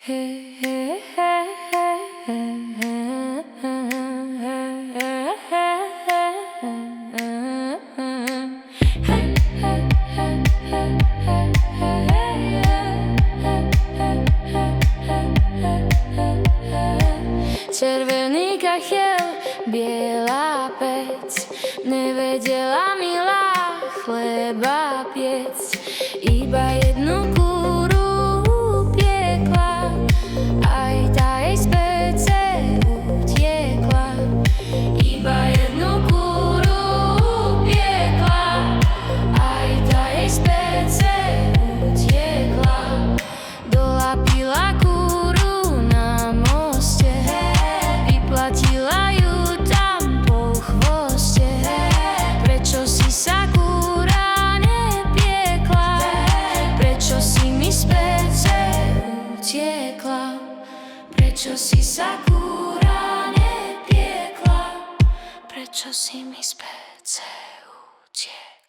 Červený kachel, biela pec, nevedela milá chleba piec, iba jednu kúru piekla, aj tá jej z pece utiekla. Iba jednu kúru piekla, aj tá jej z pece utiekla. Dolapila kúru na moste, vyplatila ju tam po chvoste. Prečo si sa kúra nepiekla? Prečo si mi z pece utiekla? Prečo si sa kúra nepiekla? Prečo si mi z pece utiekla?